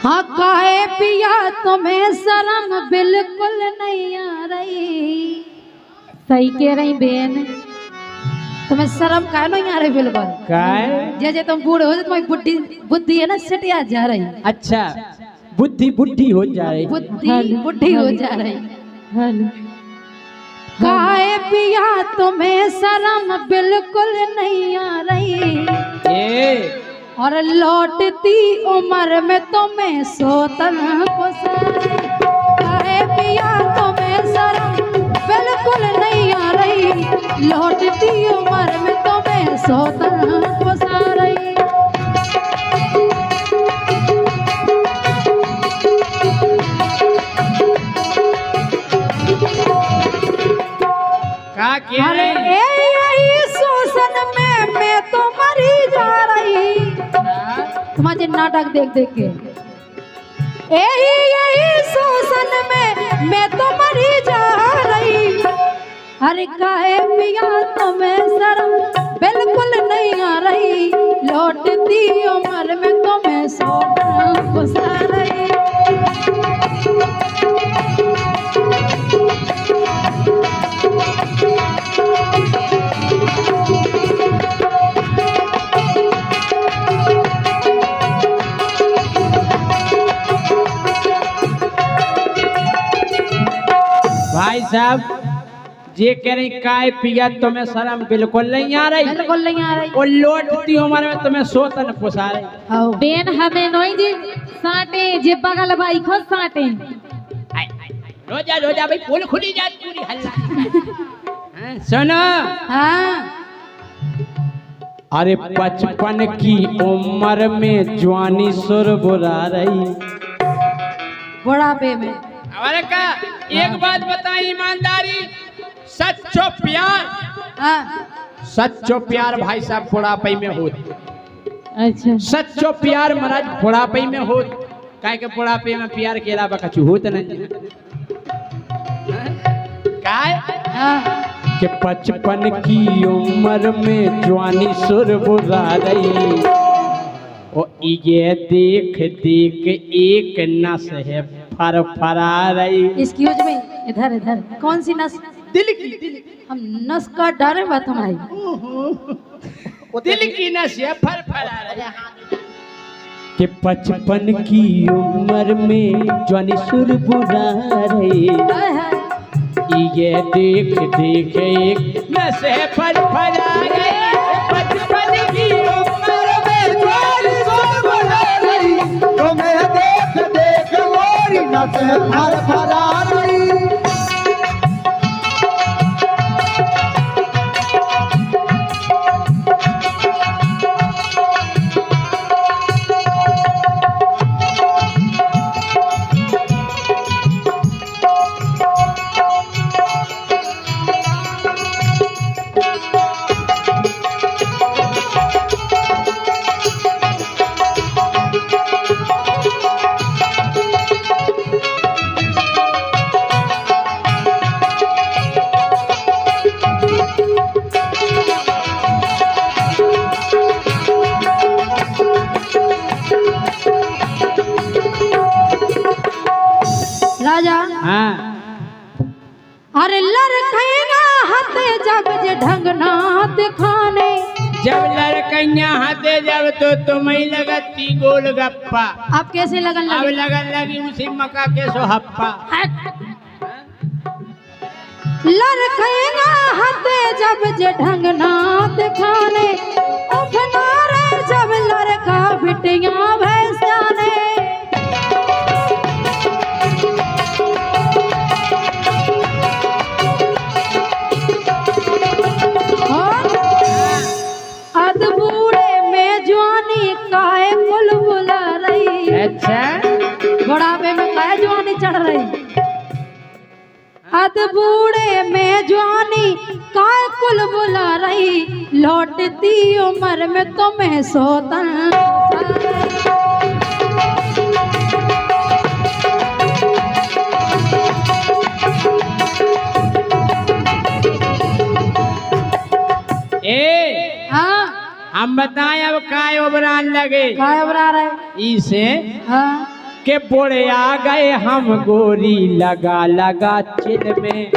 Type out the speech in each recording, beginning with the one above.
हाँ काहे पिया तुम्हें शर्म बिल्कुल नहीं आ रही। सही कह रही बहन, तुम्हें शर्म काहे नहीं आ रही बिल्कुल। काय जैसे तुम बूढ़े हो जाए तुम्हारी बुद्धि बुद्धि है ना सटिया जा रही। अच्छा बुद्धि बुद्धि हो जा रही, बुद्धि बुद्धि हो जा रही। काहे पिया तुम्हें शर्म बिल्कुल नहीं आ रही। और लौटती उम्र में तुम्हें सोतन काहे पिया तुम्हें शर्म बिल्कुल नहीं आ रही। लौटती उम्र में तुम्हें सोतन पोसा रही। अरे शोषण में मैं तो मरी जा रही। तुम्हारे नाटक देख देख के यही शोषण में मैं तो मरी जा रही। अरे काहे पिया तुम्हें शर्म बिल्कुल नहीं आ रही। लौटती उम्र में तुम्हें सोना गुस्सा रही। भाई साहब ये कह रही काय पिया तुम्हें शर्म बिल्कुल नहीं आ रही। बिल्कुल नहीं आ रही। और लौटती उम्र में तुम्हें सोतन पोसा रही। बेन हमें नहीं जी साटे जे बगल भाई खो साटे। रोजा रोजा भाई पोल खुली जाती पूरी हल्ला। सुनो हाँ अरे 55 की उम्र में जवानी सुर बुला रही। बुढ़ापे में अरे का एक बात बताई ईमानदारी, सच्चो प्यार, सच्चो प्यार भाई साहब बुढ़ापे में हो। अच्छा सच्चो प्यार महाराज बुढ़ापे में हो। काहे के बुढ़ापे में प्यार के अलावा कुछ होत नहीं। काय कि 55 की उम्र में जवानी सुर बुला रही। और ये देख देख एक नस है फरफरा रही। एक्सक्यूज मी, इधर इधर कौन सी नस? दिल की। हम नस का डर है बात हमारी। दिल की नस है फरफरा रही। कि 55 की उम्र में जवानी सुर बुला रही। ये देख देख एक नस है फरफरा रही। 55 की उम्र में जवानी सुर बुला रही। तुम्हें देख देख मोरी नस फरफरा रही। राजा हाँ अरे लड़कैया हते जब जे ढंग ना दिखाने। जब लड़कैया हते जब तो तुम्हें लगती गोल गप्पा। आप कैसे लगन अब लगे? लगन लगी उसी मका के सोहप्पा। लड़कैया हते जब जे ढंग ना दिखाने। उफनारे जब लड़का बिटिया भैंसाने। अधबूढ़े में जवानी काहे कुल बुला रही। अच्छा बुढ़ापे में काहे जवानी चढ़ रही। अधबूढ़े में जवानी काहे कुल बुला रही। लौटती उम्र में तुम्हें सोतन हम बताएं अब काय उबरान लगे काय उबरा रहे। इसे हाँ के बोले आ गए हम गोरी लगा लगा चिल में,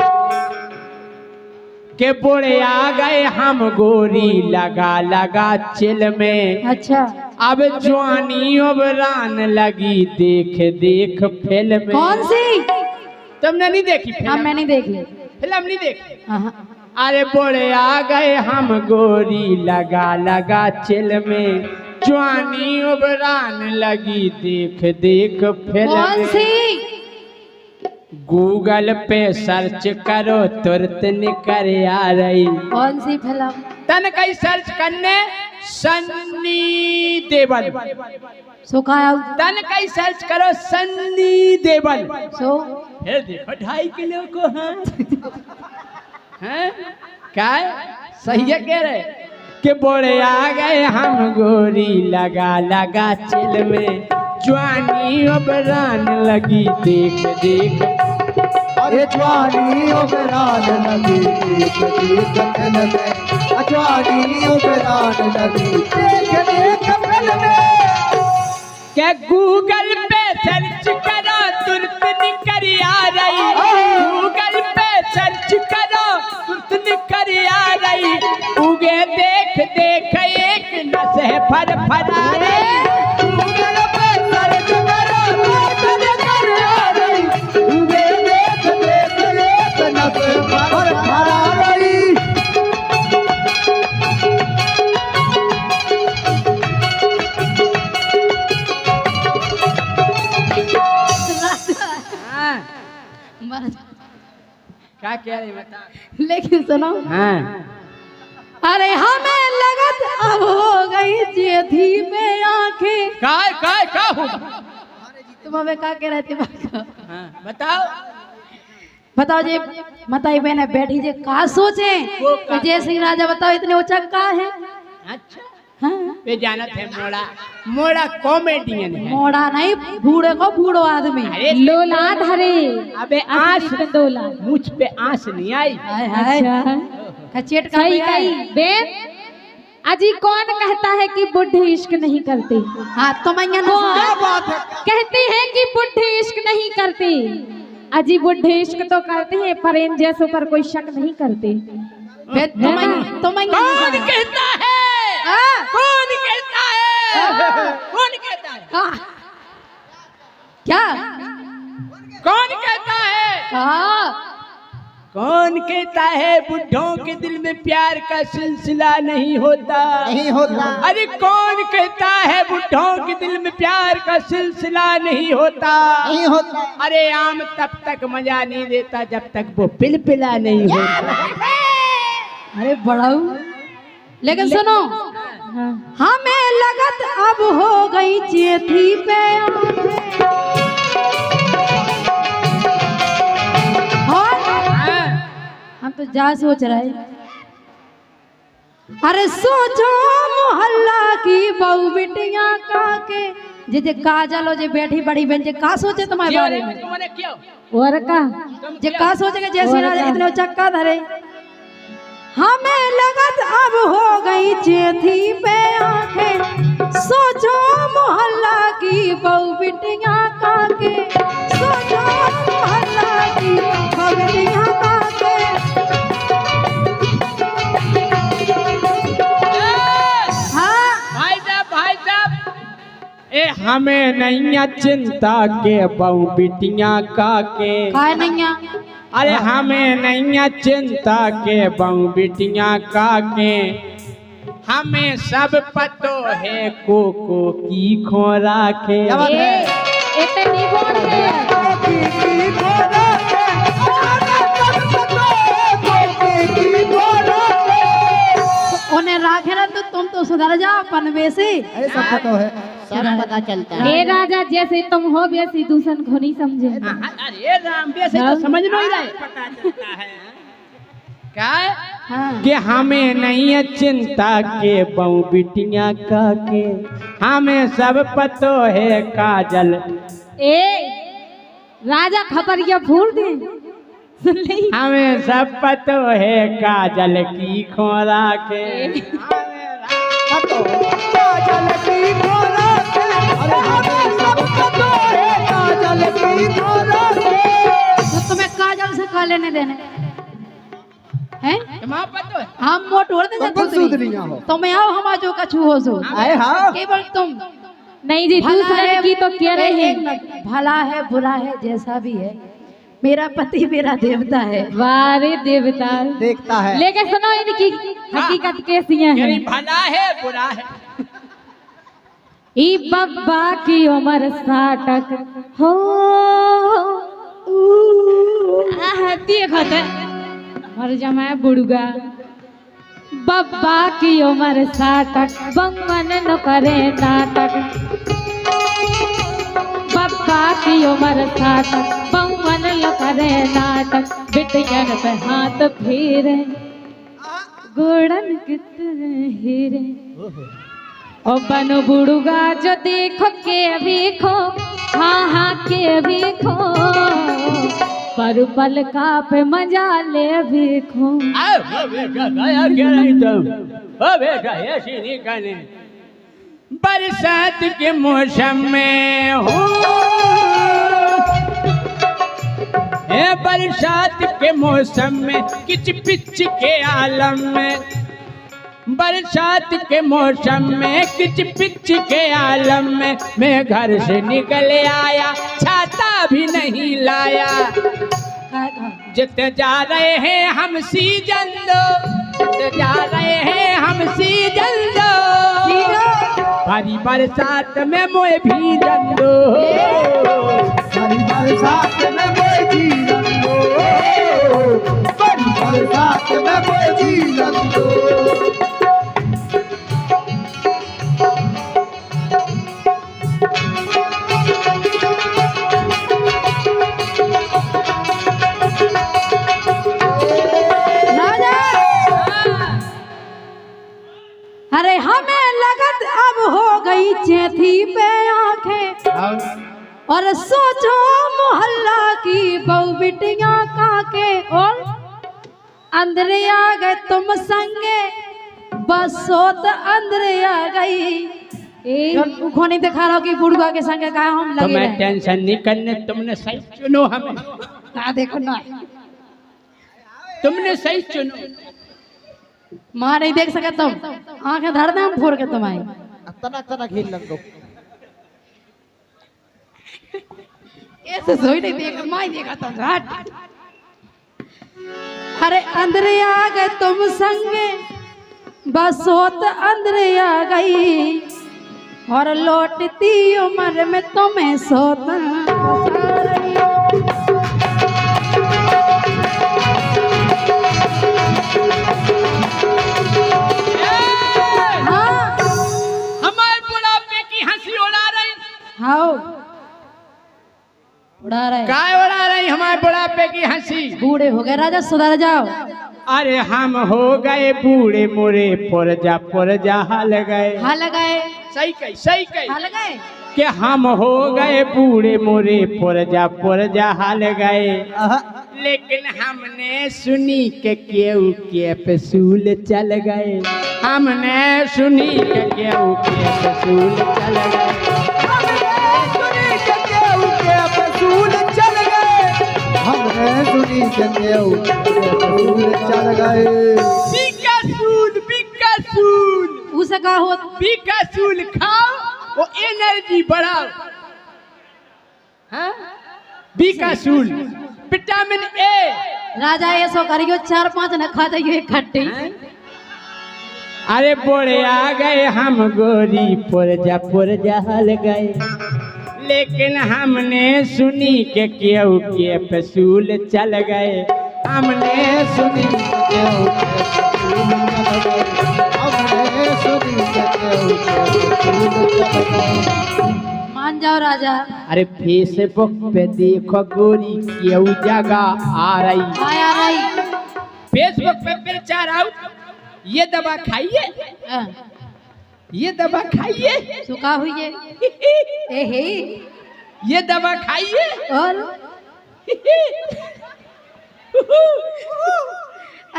के बोले आ गए हम गोरी लगा लगा चिल में। अच्छा अब जवानी उबरान लगी देख देख फिल्म में। कौन सी? तुमने नहीं देखी हाँ फिल्म? मैंने देखी। फिल्म नहीं देखी? हाँ। अरे बोले आ गए हम गोरी लगा लगा चिल में, जवानी उबरान लगी देख देख फिल्म कौन में। सी? गूगल पे सर्च करो तुरंत निकल आ रही। कौन सी फिल्म? तन कहीं सर्च करने सन्नी देवल, सुखाया तन कहीं सर्च करो सन्नी देवल, सो फिर देखो 2.5 किलो को। हैं क्या है? सही है कह रहे कि बोले आ गए हम गोरी लगा लगा चिल में, जवानी उबरान लगी देख देख। अरे जवानी उबरान लगी देख देख फिल्म में, जवानी उबरान लगी देख देख फिल्म में। क्या गूगल पे सर्च करो तुरंत निकल आ रही, गूगल पे सर्च करो तुरंत निकल आ रही। उगे देख देख एक नस है फर फरा रही, गूगल पे सर्च करो तुरंत निकल आ रही, उगे देख देख एक नस फर फरा रही। हाँ, मर- क्या कह रही बता? लेकिन सुनो, हाँ अरे हमें लगत अब हो गई जेठी में आंखें। क्या हो? तुम हमें क्या कह रहे थे? हाँ बताओ। बताओ जी, मताई बहन बैठी जे का सोचे वो का कि जय सिंह राजा बताओ इतने ऊंचा का है? अच्छा हाँ? वे जानत है मोड़ा, मोड़ा कॉमेडियन है। मोड़ा नहीं, बूढ़े को बूढ़ो आदमी। अरे लोला धरे। अबे आंस डोला। मुझ पे आंस नहीं आई। हाय हाय खचेट का सही भैया है। कही बेन। अजी कौन कहता है कि बुढ़े इश्क नहीं करते? हाँ तो मैं क्या बात है? कहते हैं कि बुढ़े इश्क नहीं करते। अजी बुढ़े इश्क तो करते हैं पर इन जैसों पर कोई शक नहीं करते। तो मैं कौन कहता है? कौन कहता है? कौन कहता है? क्या? कौन कहता है? कौन कहता है बुढ़ों के दिल में प्यार का सिलसिला नहीं होता? नहीं होता। अरे कौन कहता है बुढ़ों के दिल में प्यार का सिलसिला नहीं होता? नहीं होता। अरे आम तब तक मजा नहीं देता जब तक वो पिलपिला नहीं होता। अरे बड़ाऊ, लेकिन सुनो, हमें लगत अब हो गई जेठी पे आंखें। और हम तो जा सोच रहे, अरे सोचो मोहल्ला की बहू बिटिया का के जे काजल हो जे बैठी बड़ी बहन जे का सोचे तुम्हारे बारे में? और का जे का सोचेगा जैसे राजा इतने चक्का धरे। हमें लगत अब हो गई जेठी पे आंखें, सोचो मोहल्ला की बहू बिटिया का के, सोचो मोहल्ला की बहू बिटिया का के। हाँ भाई साहब, ए हमें नहीं चिंता के बहु बिटियां का के। काय नहीं? अरे हमें नहीं चिंता के बहु बिटियां का के, हमें सब पतो है कोको की खोरा के। इतनी बोल के उन्हें राखे ना तो तुम तो सुधर जा अपन वैसे। अरे सब पता है, सब पता चलता है। हे राजा जैसे तुम हो वैसी दूसर को नहीं समझे। अरे राम से तो समझ नहीं रहे। पता चलता है क्या है? हाँ। कि हमें नहीं चिंता के बहु बिटियां का के, हमें सब पतो है काजल। ए राजा खबरिया भूल दे। सुन ले हमें सब पतो है काजल की खोरा के। काजल की खोरा के, अरे हमें सब पता है नहीं देने हैं मां पतो है हम मोट उड़ दे तुम सुधरिया हो तो मैं आओ हम आजो कछु हो सो आए हाँ केवल तुम नहीं जी भला दूसरे है की तो कह रहे एक हैं मिनट, भला है बुरा है जैसा भी है मेरा पति मेरा देवता है वारे देवता देखता है लेकिन सुनो इनकी हकीकत कैसी है यानी भला है बुरा है ई बब्बा की उम्र 60 हो देखो तो मर जमाए बुड़गा बब्बा की उम्र 60 बंगवन न करे नाटक बब्बा की उम्र 60 बंगवन न करे नाटक बिटियन पे हाथ फेरे गोड़न कितने हीरे ओ बनो बुड़ुगा जो देखो के देखो हाँ के देखो पर पल का पे मजा ले देखो आओ बेटा गाया क्या नहीं तुम ओ बेटा ऐसी नहीं कहने बरसात के मौसम में हो बरसात के मौसम में किच पिच के आलम में बरसात के मौसम में किच पिच के आलम में मैं घर से निकल आया छाता भी नहीं लाया जितने जा रहे हैं हम सीजन दो जितने जा रहे हैं हम सीजन दो भारी बरसात में मोए भीजन दो बड़ी बरसात में कोई जीवन दो बड़ी बरसात में कोई जीवन दो राजा अरे हमें लगत अब हो गई चैथी पे आंखें और सोचो मोहल्ला की बहू बिटियां काके और अंदर आ गए तुम संगे बस सोत अंदर आ गई उखोनी दिखा रहा कि बुढ़वा के संगे कहा हम लगे तुम्हें रहे। टेंशन नहीं करने तुमने सही चुनो हमें कहा देखो ना तुमने सही चुनो माँ नहीं देख सके तुम आंखें धर दे हम फोड़ के तुम आए तना तना खेल लग दो ऐसे सोई नहीं देख माँ ही देखा तुम हट अरे अंदर आ गए तुम संगे बस सोत अंदर आ गई और लौटती उम्र में तुम्हें सोता हाँ हमारे बुढ़ापे की हंसी उड़ा रही हाँ उड़ा रहे काय उड़ा रही हमारे बुढ़ापे की हंसी बूढ़े हो गए राजा सुधर जाओ अरे हम हो गए बूढ़े मोरे पुरजा हाल गए हाँ लगाए सही कही हाँ लगाए कि हम हो गए बूढ़े मोरे पुरजा हाल गए लेकिन हमने सुनी के केहू के पसूल चल गए हमने सुनी के केहू के पसूल चल गए हमने सुनी के केहू के पसूल चल गए हमने सुनी के केहू के पसूल चल गए बिकासूल उसे कहा हो बिकासूल खाओ वो एनर्जी बढ़ाओ हाँ बिकासूल विटामिन ए राजा ये सो करियो 4-5 न खा जाइयो एक खट्टी अरे बोले आ गए हम गोरी पुरजा हल गए लेकिन हमने सुनी के केहू के पसूल चल गए हमने सुनी के केहू के पसूल चल गए हमने सुनी के केहू के पसूल चल गए मान जाओ राजा अरे फेसबुक पे देखो गोरी केहू जगह आ रही आया रही फेसबुक पे प्रचार आउट ये दवा खाइए ये दवा खाइए सुखा हुई है ए हे ये दवा खाइए और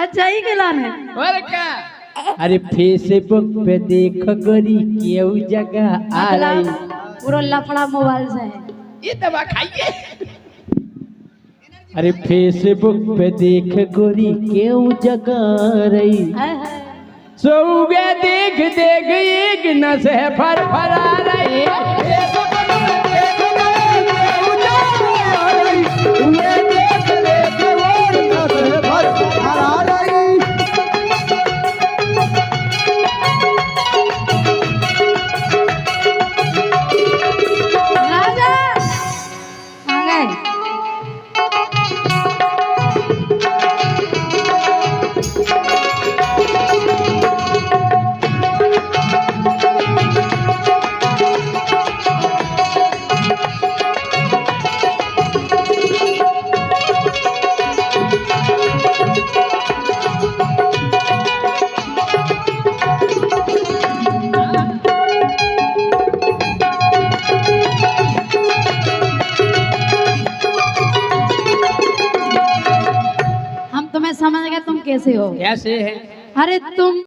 अच्छा ही खिलाने और क्या अरे फेसबुक पे देखो गोरी केहू जगह आ रही पूरा लफड़ा मोबाइल से है ये दवा खाइए अरे फेसबुक पे देख गोरी क्यों जगा रही, हाय हाय। सौगे देख देख एक न से फर फरा रही। राजा आ गए। हम तुम्हें समझ गए तुम कैसे हो। कैसे है? अरे तुम